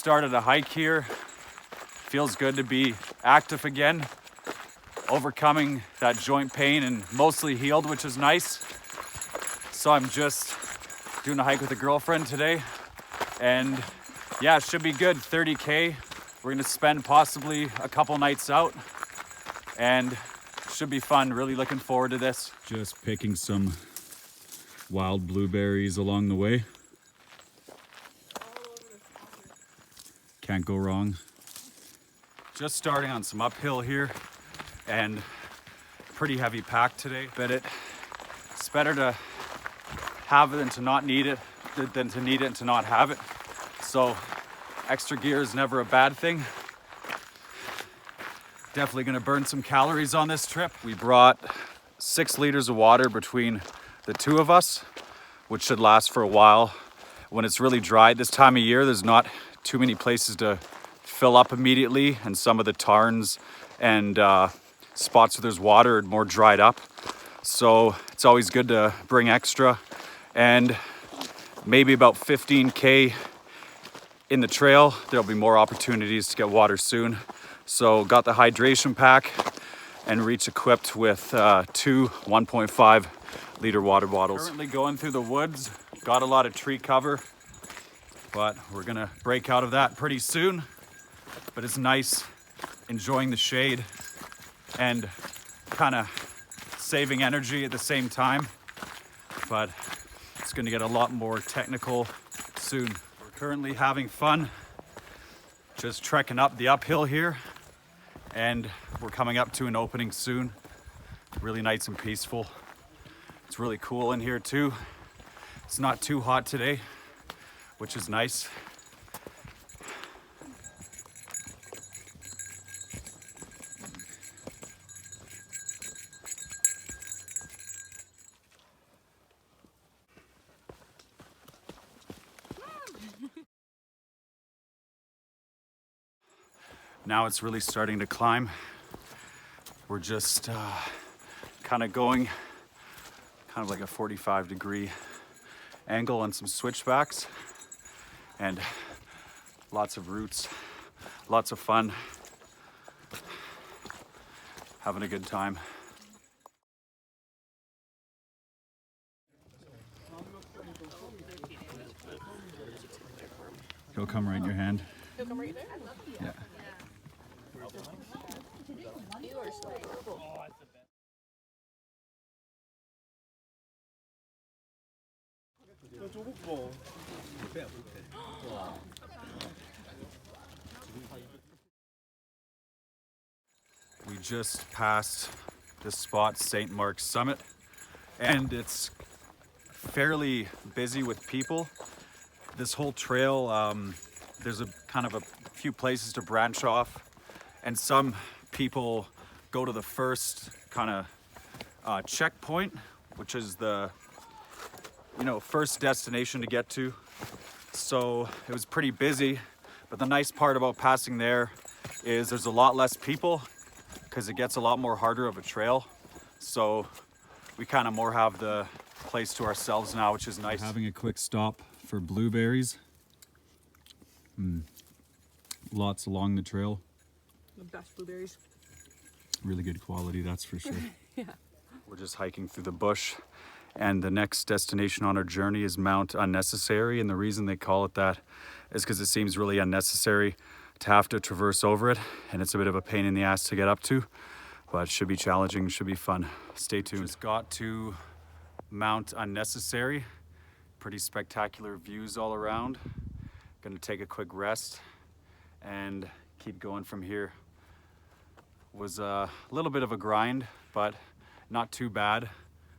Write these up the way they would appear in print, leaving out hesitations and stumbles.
started a hike here. Feels good to be active again, overcoming that joint pain and mostly healed, which is nice. So I'm just doing a hike with a girlfriend today, and yeah, it should be good. 30K. We're gonna spend possibly a couple nights out, and should be fun. Really looking forward to this. Just picking some wild blueberries along the way. Can't go wrong. Just starting on some uphill here, and pretty heavy pack today, but it's better to have it than to not need it, than to need it and to not have it. So extra gear is never a bad thing. Definitely gonna burn some calories on this trip. We brought 6 liters of water between the two of us, which should last for a while. When it's really dry this time of year, there's not too many places to fill up immediately, and some of the tarns and spots where there's water are more dried up. So it's always good to bring extra, and maybe about 15K in the trail, there'll be more opportunities to get water soon. So got the hydration pack and reach equipped with 2 1.5 liter water bottles. Currently going through the woods, got a lot of tree cover, but we're gonna break out of that pretty soon. But it's nice enjoying the shade and kind of saving energy at the same time. But it's gonna get a lot more technical soon. We're currently having fun, just trekking up the uphill here, and we're coming up to an opening soon. Really nice and peaceful. It's really cool in here too. It's not too hot today, which is nice. Now it's really starting to climb. We're just kind of going kind of like a 45-degree angle on some switchbacks, and lots of roots, lots of fun, having a good time. He'll come right in your hand. He'll come right there? Yeah. You are so adorable. We just passed this spot, St. Mark's Summit, and it's fairly busy with people. This whole trail, there's a kind of a few places to branch off, and some people go to the first kind of checkpoint, which is the first destination to get to. So it was pretty busy, but the nice part about passing there is there's a lot less people because it gets a lot more harder of a trail. So we kind of more have the place to ourselves now, which is nice. We're having a quick stop for blueberries. Lots along the trail. The best blueberries. Really good quality, that's for sure. Yeah. We're just hiking through the bush, and the next destination on our journey is Mount Unnecessary, and the reason they call it that is because it seems really unnecessary to have to traverse over it, and it's a bit of a pain in the ass to get up to, but it should be challenging, should be fun. Stay tuned. Just got to Mount Unnecessary. Pretty spectacular views all around. Gonna take a quick rest and keep going from here. Was a little bit of a grind, but not too bad,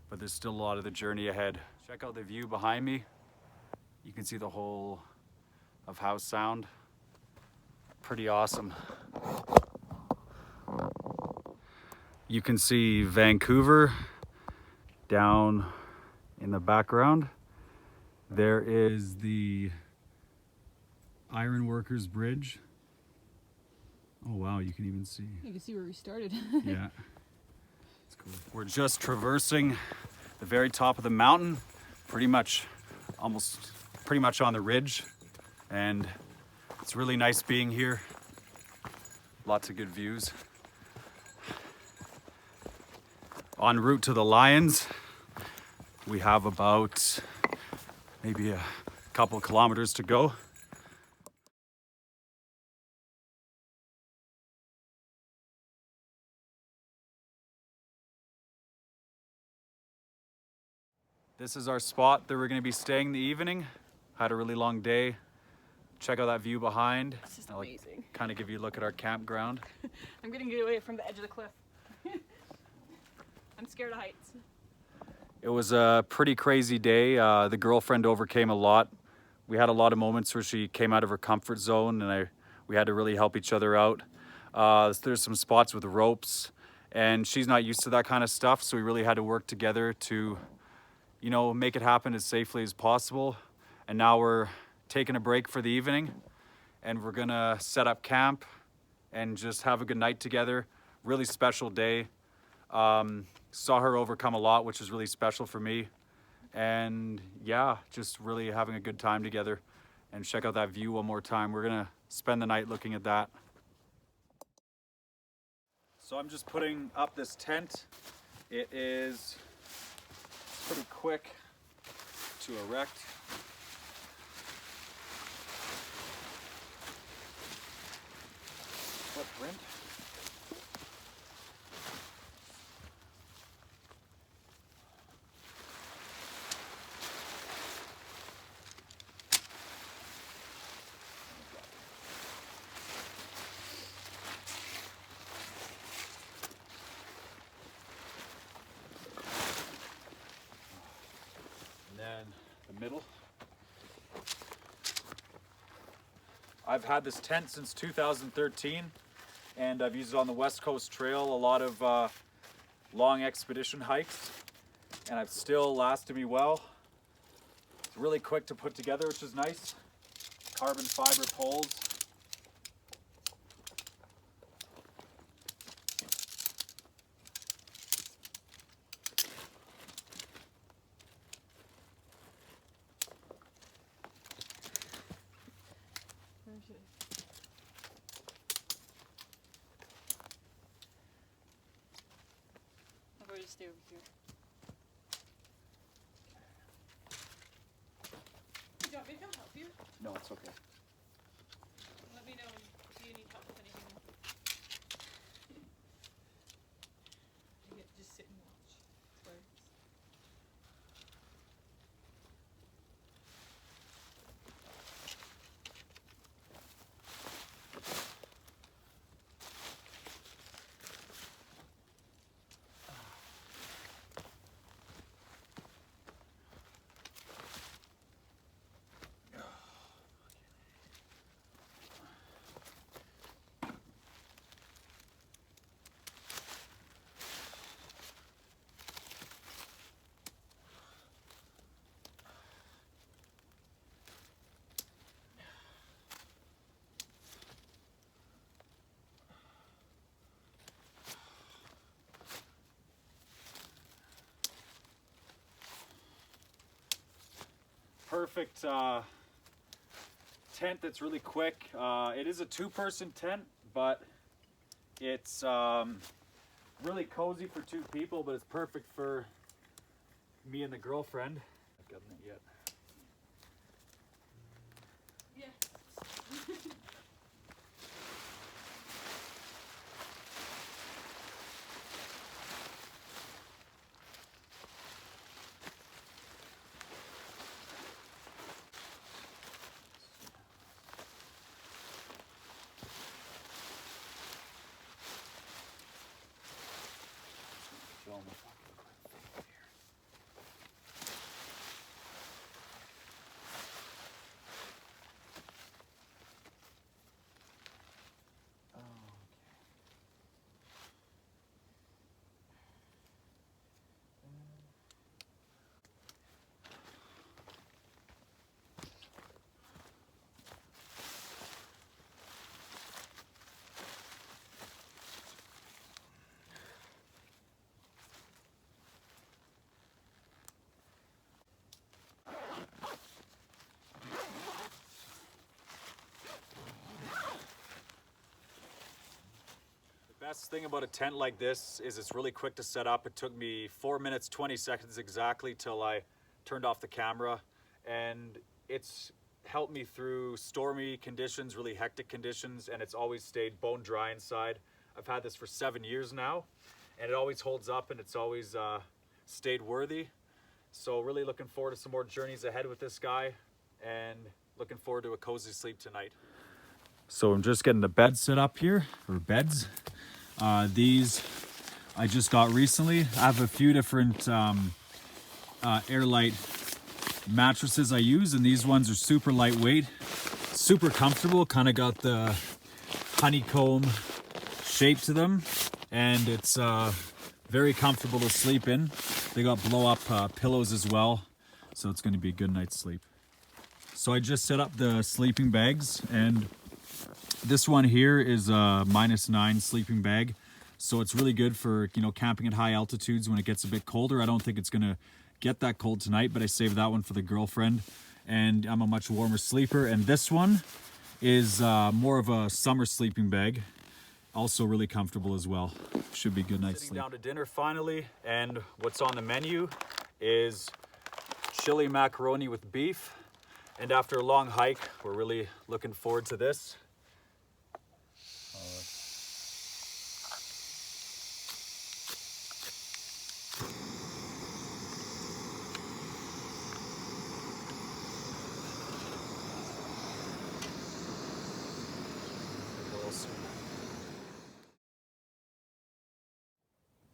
but there's still a lot of the journey ahead. Check out the view behind me. You can see the whole of Howe Sound. Pretty awesome. You can see Vancouver down in the background. There is the Ironworkers Bridge. Oh wow, you can even see. You can see where we started. Yeah, it's cool. We're just traversing the very top of the mountain, pretty much on the ridge, and It's really nice being here. Lots of good views. En route to the Lions, we have about maybe a couple kilometers to go. This is our spot that we're going to be staying the evening. Had a really long day. Check out that view behind. It's just I'll amazing. kind of give you a look at our campground. I'm getting get away from the edge of the cliff. I'm scared of heights. It was a pretty crazy day. The girlfriend overcame a lot. We had a lot of moments where she came out of her comfort zone, and we had to really help each other out. There's some spots with ropes, and she's not used to that kind of stuff, so we really had to work together to, you know, make it happen as safely as possible. And now we're taking a break for the evening, and we're gonna set up camp and just have a good night together. Really special day. Saw her overcome a lot, which is really special for me. And yeah, just really having a good time together. And check out that view one more time. We're gonna spend the night looking at that. So I'm just putting up this tent. It is pretty quick to erect. Footprint. And then the middle. I've had this tent since 2013, and I've used it on the West Coast Trail, a lot of long expedition hikes, and it's still lasted me well. It's really quick to put together, which is nice. Carbon fiber poles. I'll probably just stay over here. Do you want me to come help you? No, it's okay. Let me know if you need help with anything. You get to just sit and watch. That's where Perfect tent that's really quick. It is a two-person tent, but it's really cozy for two people, but it's perfect for me and the girlfriend. I've gotten it yet. yeah. Best thing about a tent like this is it's really quick to set up. It took me 4 minutes, 20 seconds exactly till I turned off the camera, and it's helped me through stormy conditions, really hectic conditions, and it's always stayed bone dry inside. I've had this for 7 years now, and it always holds up, and it's always stayed worthy. So really looking forward to some more journeys ahead with this guy, and looking forward to a cozy sleep tonight. So I'm just getting the bed set up here, or beds. These I just got recently. I have a few different airlight mattresses I use, and these ones are super lightweight, super comfortable, kind of got the honeycomb shape to them, and it's very comfortable to sleep in. They got blow up pillows as well, so it's going to be a good night's sleep. So I just set up the sleeping bags, and this one here is a -9 sleeping bag, so it's really good for, you know, camping at high altitudes when it gets a bit colder. I don't think it's gonna get that cold tonight, but I saved that one for the girlfriend, and I'm a much warmer sleeper. And this one is more of a summer sleeping bag, also really comfortable as well. Should be a good night's sleep. Sitting down to dinner finally, and what's on the menu is chili macaroni with beef. And after a long hike, we're really looking forward to this.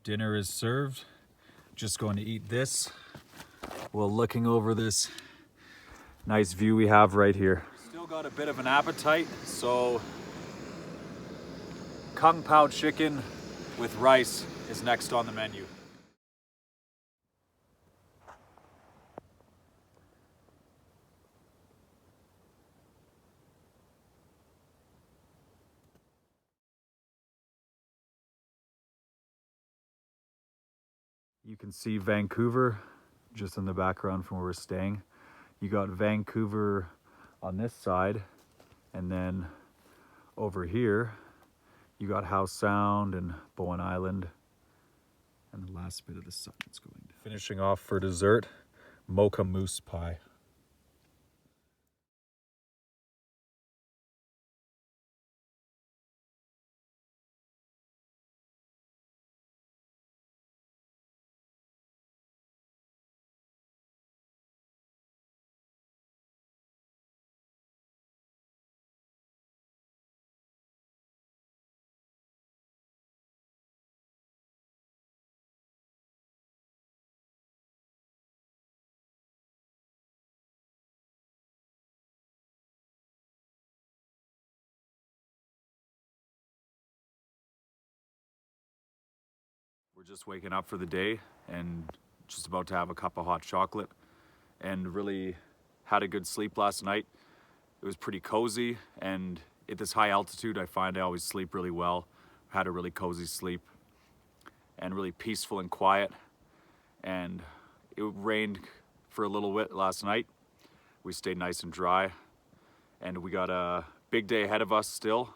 Dinner is served. Just going to eat this while looking over this nice view we have right here. Still got a bit of an appetite, so Kung Pao chicken with rice is next on the menu. You can see Vancouver just in the background from where we're staying. You got Vancouver on this side, and then over here you got Howe Sound and Bowen Island, and the last bit of the sun is going down. Finishing off for dessert, mocha mousse pie. We're just waking up for the day and just about to have a cup of hot chocolate, and really had a good sleep last night. It was pretty cozy, and at this high altitude I find I always sleep really well. Had a really cozy sleep and really peaceful and quiet, and it rained for a little bit last night. We stayed nice and dry, and we got a big day ahead of us still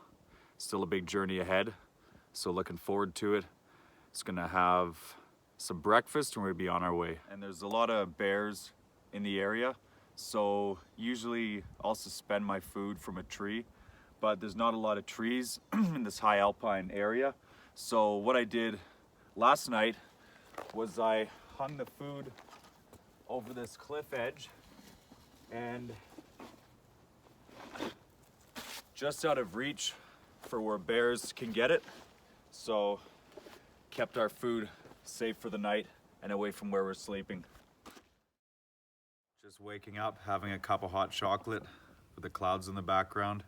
a big journey ahead, so looking forward to it. It's gonna have some breakfast and we're gonna be on our way. And there's a lot of bears in the area, so usually I'll suspend my food from a tree, but there's not a lot of trees in this high alpine area. So what I did last night was I hung the food over this cliff edge, and just out of reach for where bears can get it. So kept our food safe for the night and away from where we're sleeping. Just waking up, having a cup of hot chocolate with the clouds in the background.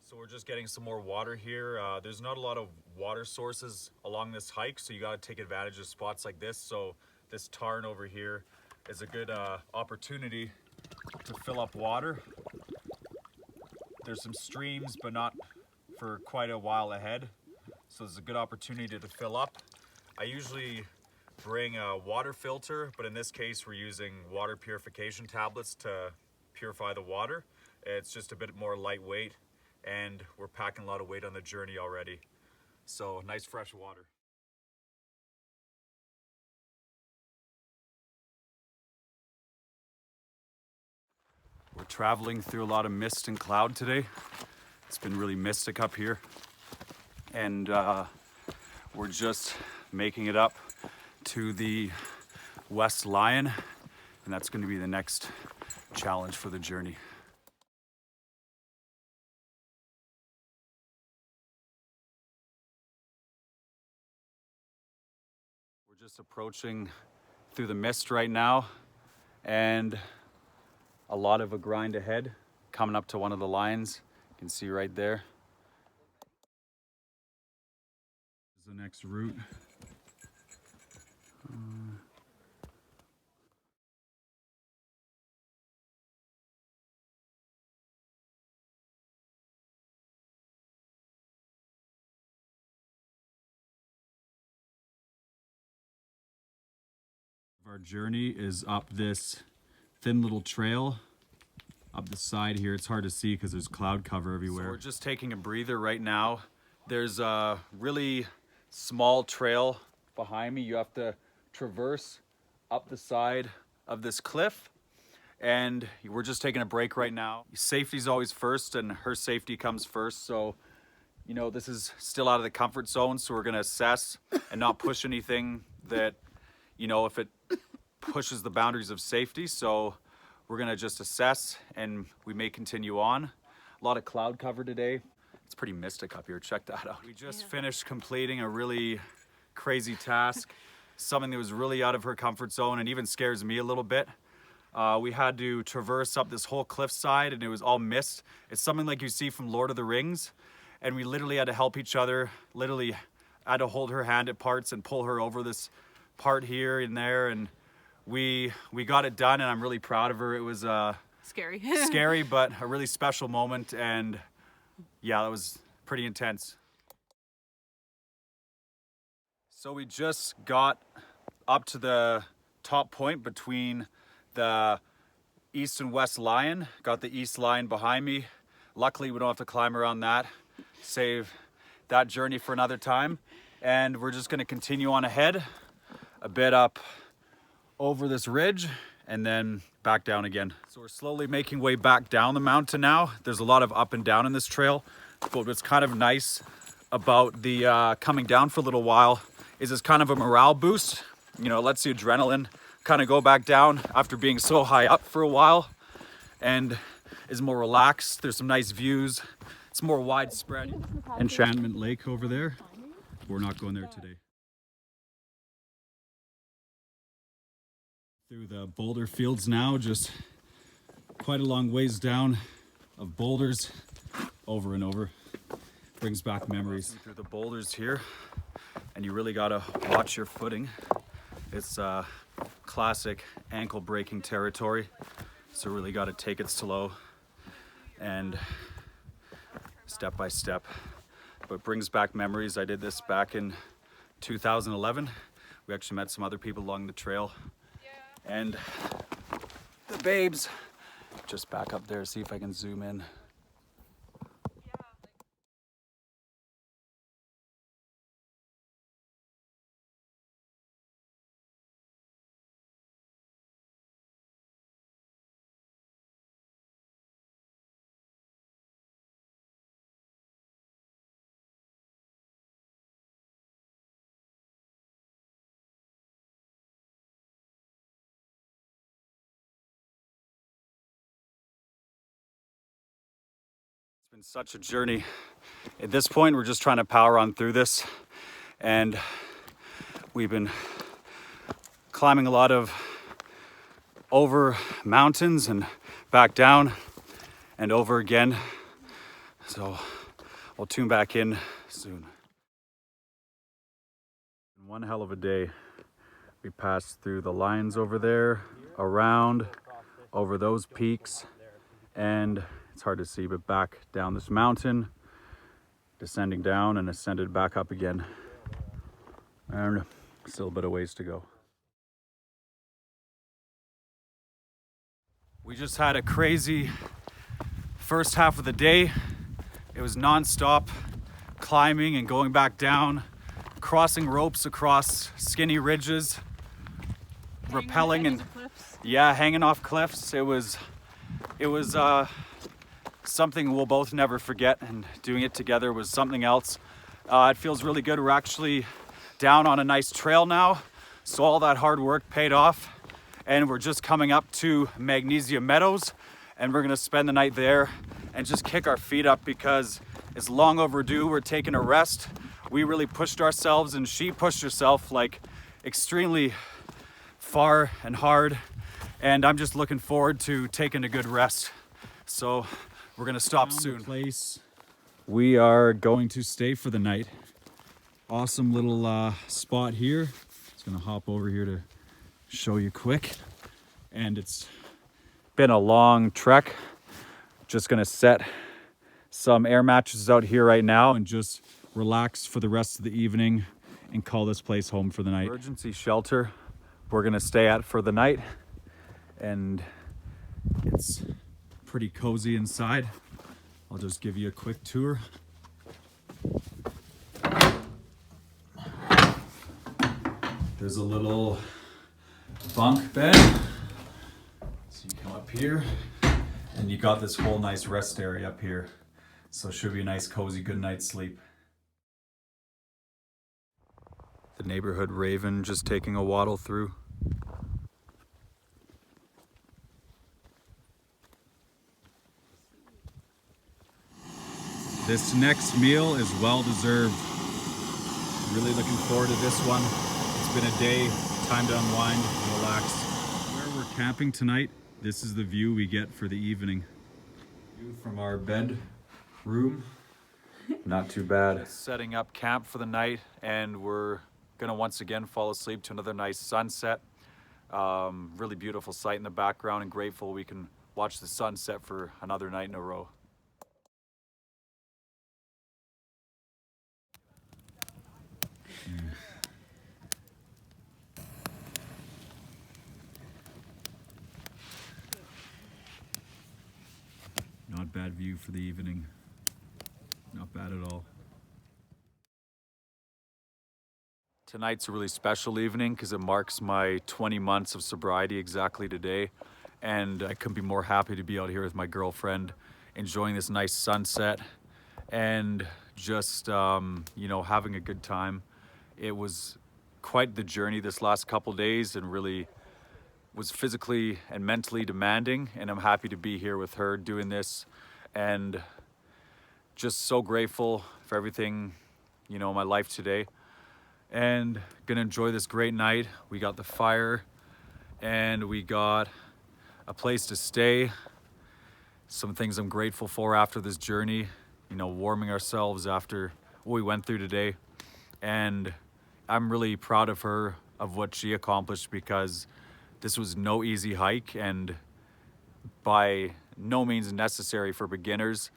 So we're just getting some more water here. There's not a lot of water sources along this hike, so you got to take advantage of spots like this. So this tarn over here is a good opportunity to fill up water. There's some streams, but not for quite a while ahead. so there's a good opportunity to fill up. I usually bring a water filter, but in this case we're using water purification tablets to purify the water. It's just a bit more lightweight, and we're packing a lot of weight on the journey already. So nice fresh water. We're traveling through a lot of mist and cloud today. It's been really mystic up here. And we're just making it up to the West Lion, and that's going to be the next challenge for the journey. We're just approaching through the mist right now, and a lot of a grind ahead, coming up to one of the lines. You can see right there. This is the next route. Our journey is up this thin little trail up the side here. It's hard to see because there's cloud cover everywhere. So we're just taking a breather right now. There's a really small trail behind me. You have to traverse up the side of this cliff, and we're just taking a break right now. Safety's always first, and her safety comes first. So, you know, this is still out of the comfort zone, so we're gonna assess and not push anything that, you know, if it pushes the boundaries of safety. So we're gonna just assess, and we may continue on. A lot of cloud cover today. It's pretty mystic up here. Check that out. We just finished completing a really crazy task, something that was really out of her comfort zone and even scares me a little bit. We had to traverse up this whole cliffside, and it was all mist. It's something like you see from Lord of the Rings, and we literally had to help each other. Literally, I had to hold her hand at parts and pull her over this part here and there, and we got it done, and I'm really proud of her. It was Scary. scary, but a really special moment, and yeah, that was pretty intense. So we just got up to the top point between the East and West Lion. Got the East Lion behind me. Luckily, we don't have to climb around that. Save that journey for another time. And we're just gonna continue on ahead, a bit up over this ridge, and then back down again. So we're slowly making way back down the mountain now. There's a lot of up and down in this trail, but what's kind of nice about the coming down for a little while is it's kind of a morale boost. You know, it lets the adrenaline kind of go back down after being so high up for a while, and is more relaxed. There's some nice views. It's more widespread. Enchantment Lake over there. We're not going there today. Through the boulder fields now, just quite a long ways down of boulders over and over. Brings back memories. Through the boulders here, and you really gotta watch your footing. It's classic ankle breaking territory, so really gotta take it slow and step by step. But brings back memories. I did this back in 2011. We actually met some other people along the trail. And the babes, just back up there, see if I can zoom in. It's been such a journey. At this point, we're just trying to power on through this, and we've been climbing a lot of over mountains and back down and over again. So we'll tune back in soon. One hell of a day. We passed through the lines over there, around, over those peaks, and it's hard to see, but back down this mountain, descending down and ascended back up again. And still a bit of ways to go. We just had a crazy first half of the day. It was non-stop climbing and going back down, crossing ropes across skinny ridges, rappelling and hanging off cliffs. It was something we'll both never forget, and doing it together was something else. It feels really good. We're actually down on a nice trail now, so all that hard work paid off, and we're just coming up to Magnesia Meadows, and we're gonna spend the night there and just kick our feet up because it's long overdue. We're taking a rest. We really pushed ourselves, and she pushed herself like extremely far and hard, and I'm just looking forward to taking a good rest. So we're gonna stop soon. We are going to stay for the night. Awesome little spot here. Just gonna hop over here to show you quick. And it's been a long trek. Just gonna set some air mattresses out here right now and just relax for the rest of the evening and call this place home for the night. Emergency shelter we're gonna stay at for the night, and it's pretty cozy inside. I'll just give you a quick tour. There's a little bunk bed. So you come up here and you got this whole nice rest area up here. So it should be a nice cozy good night's sleep. The neighborhood raven just taking a waddle through. This next meal is well deserved. Really looking forward to this one. It's been a day, time to unwind and relax. Where we're camping tonight, this is the view we get for the evening. View from our bedroom, not too bad. Setting up camp for the night, and we're gonna once again fall asleep to another nice sunset. Really beautiful sight in the background, and grateful we can watch the sunset for another night in a row. Not bad view for the evening. Not bad at all. Tonight's a really special evening because it marks my 20 months of sobriety exactly today. And I couldn't be more happy to be out here with my girlfriend, enjoying this nice sunset and just, having a good time. It was quite the journey this last couple days, and really was physically and mentally demanding, and I'm happy to be here with her doing this, and just so grateful for everything, in my life today, and gonna enjoy this great night. We got the fire, and we got a place to stay. Some things I'm grateful for after this journey, warming ourselves after what we went through today, and I'm really proud of her, of what she accomplished, because this was no easy hike, and by no means necessary for beginners.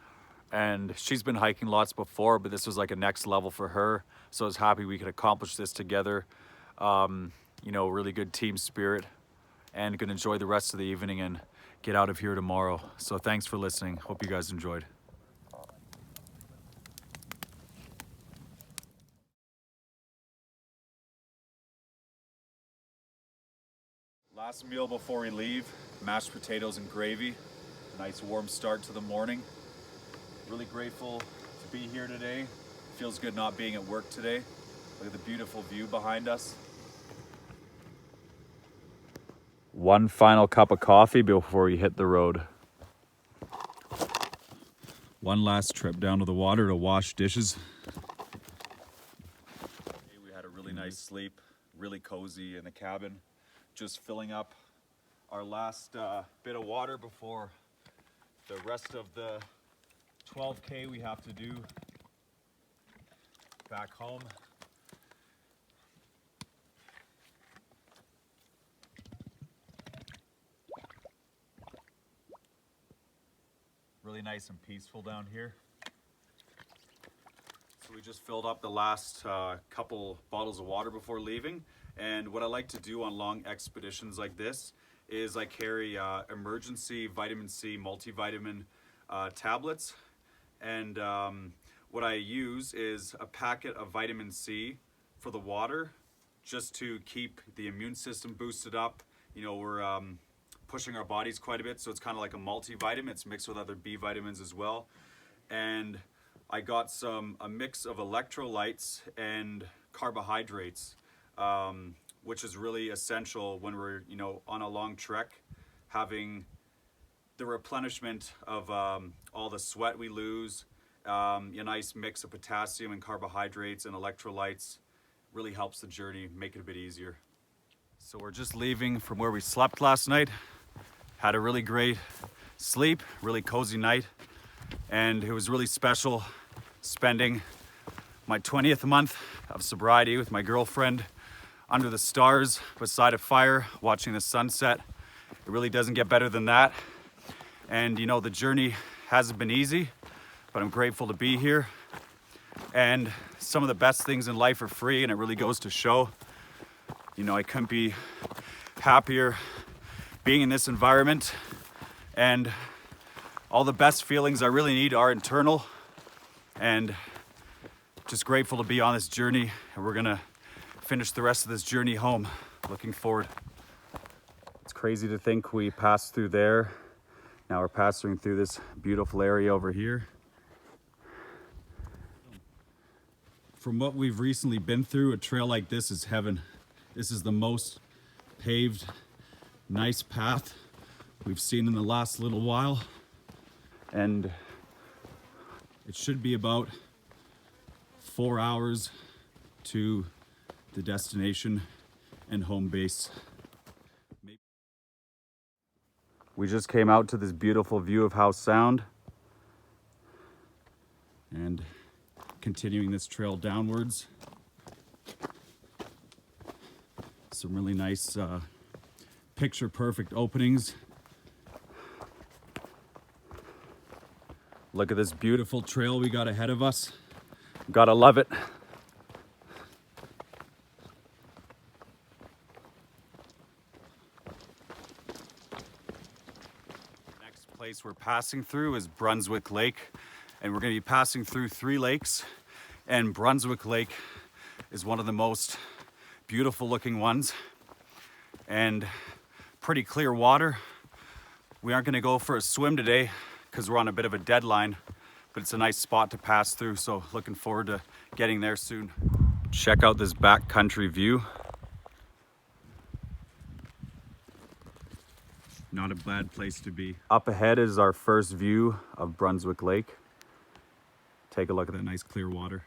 And she's been hiking lots before, but this was like a next level for her. So I was happy we could accomplish this together. Really good team spirit, and gonna enjoy the rest of the evening and get out of here tomorrow. So thanks for listening. Hope you guys enjoyed. Last meal before we leave, mashed potatoes and gravy. Nice warm start to the morning. Really grateful to be here today. Feels good not being at work today. Look at the beautiful view behind us. One final cup of coffee before we hit the road. One last trip down to the water to wash dishes. We had a really nice sleep, really cozy in the cabin. Just filling up our last bit of water before the rest of the 12K we have to do back home. Really nice and peaceful down here. We just filled up the last couple bottles of water before leaving. And what I like to do on long expeditions like this is I carry emergency vitamin C multivitamin tablets. And what I use is a packet of vitamin C for the water, just to keep the immune system boosted up. You know, we're pushing our bodies quite a bit, so it's kind of like a multivitamin. It's mixed with other B vitamins as well. And I got a mix of electrolytes and carbohydrates, which is really essential when we're, you know, on a long trek. Having the replenishment of all the sweat we lose, a nice mix of potassium and carbohydrates and electrolytes really helps the journey, make it a bit easier. So we're just leaving from where we slept last night. Had a really great sleep, really cozy night. And it was really special spending my 20th month of sobriety with my girlfriend under the stars beside a fire, watching the sunset. It really doesn't get better than that. And you know, the journey hasn't been easy, but I'm grateful to be here. And some of the best things in life are free, and it really goes to show. You know, I couldn't be happier being in this environment, and all the best feelings I really need are internal, and just grateful to be on this journey. And we're gonna finish the rest of this journey home. Looking forward. It's crazy to think we passed through there. Now we're passing through this beautiful area over here. From what we've recently been through, a trail like this is heaven. This is the most paved, nice path we've seen in the last little while. And it should be about 4 hours to the destination and home base. We just came out to this beautiful view of Howe Sound and continuing this trail downwards. Some really nice picture perfect openings. Look at this beautiful trail we got ahead of us. Gotta love it. Next place we're passing through is Brunswick Lake, and we're gonna be passing through 3 lakes, and Brunswick Lake is one of the most beautiful looking ones and pretty clear water. We aren't gonna go for a swim today because we're on a bit of a deadline, but it's a nice spot to pass through, so looking forward to getting there soon. Check out this backcountry view. Not a bad place to be. Up ahead is our first view of Brunswick Lake. Take a look at that nice clear water.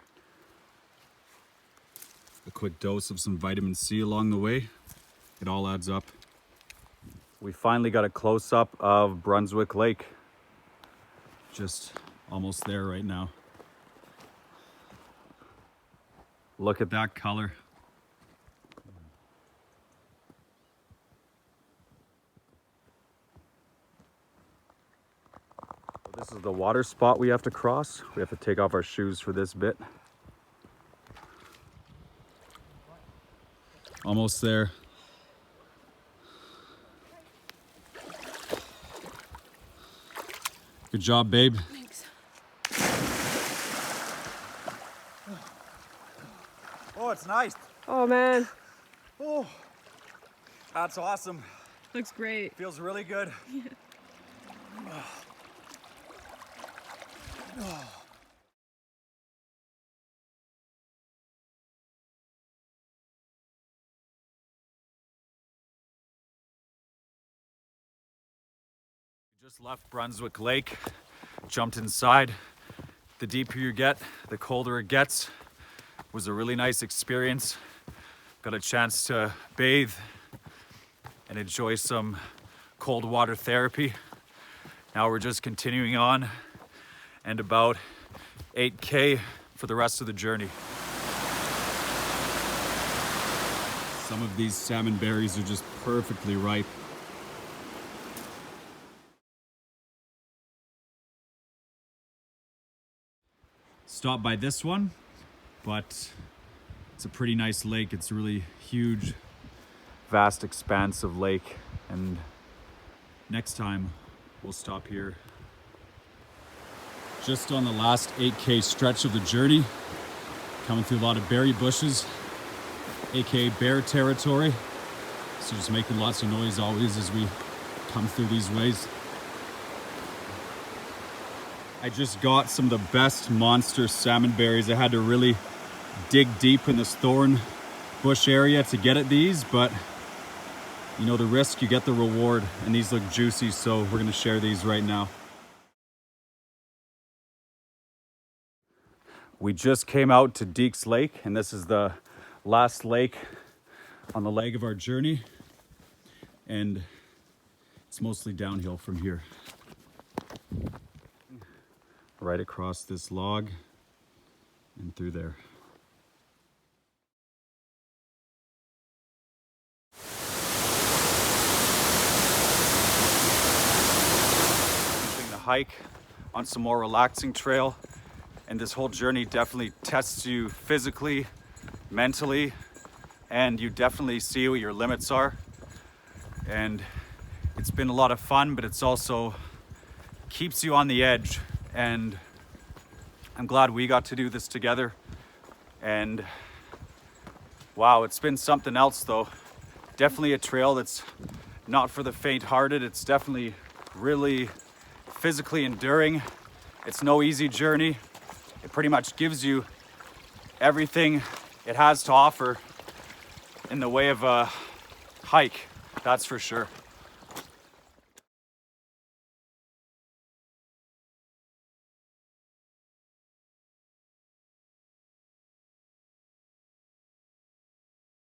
A quick dose of some vitamin C along the way. It all adds up. We finally got a close-up of Brunswick Lake. Just almost there right now. Look at that color. This is the water spot we have to cross. We have to take off our shoes for this bit. Almost there. Good job, babe. Thanks. Oh, it's nice. Oh man, Oh, that's awesome. looks great. Feels really good. We just left Brunswick Lake, jumped inside. The deeper you get, the colder it gets. It was a really nice experience. Got a chance to bathe and enjoy some cold water therapy. Now we're just continuing on, and about 8K for the rest of the journey. Some of these salmon berries are just perfectly ripe. Stop by this one. but it's a pretty nice lake. It's a really huge, vast expanse of lake, and next time we'll stop here just on the last 8K stretch of the journey, coming through a lot of berry bushes, aka bear territory. So just making lots of noise always as we come through these ways. I just got some of the best monster salmon berries. I had to really dig deep in this thorn bush area to get at these, but you know, the risk, you get the reward, and these look juicy, so we're gonna share these right now. We just came out to Deeks Lake, and this is the last lake on the leg of our journey, and it's mostly downhill from here. Right across this log and through there. Finishing the hike on some more relaxing trail, and this whole journey definitely tests you physically, mentally, and you definitely see what your limits are. And it's been a lot of fun, but it's also keeps you on the edge. And I'm glad we got to do this together. And wow, it's been something else though. Definitely a trail that's not for the faint-hearted. It's definitely really physically enduring. It's no easy journey. It pretty much gives you everything it has to offer in the way of a hike, that's for sure.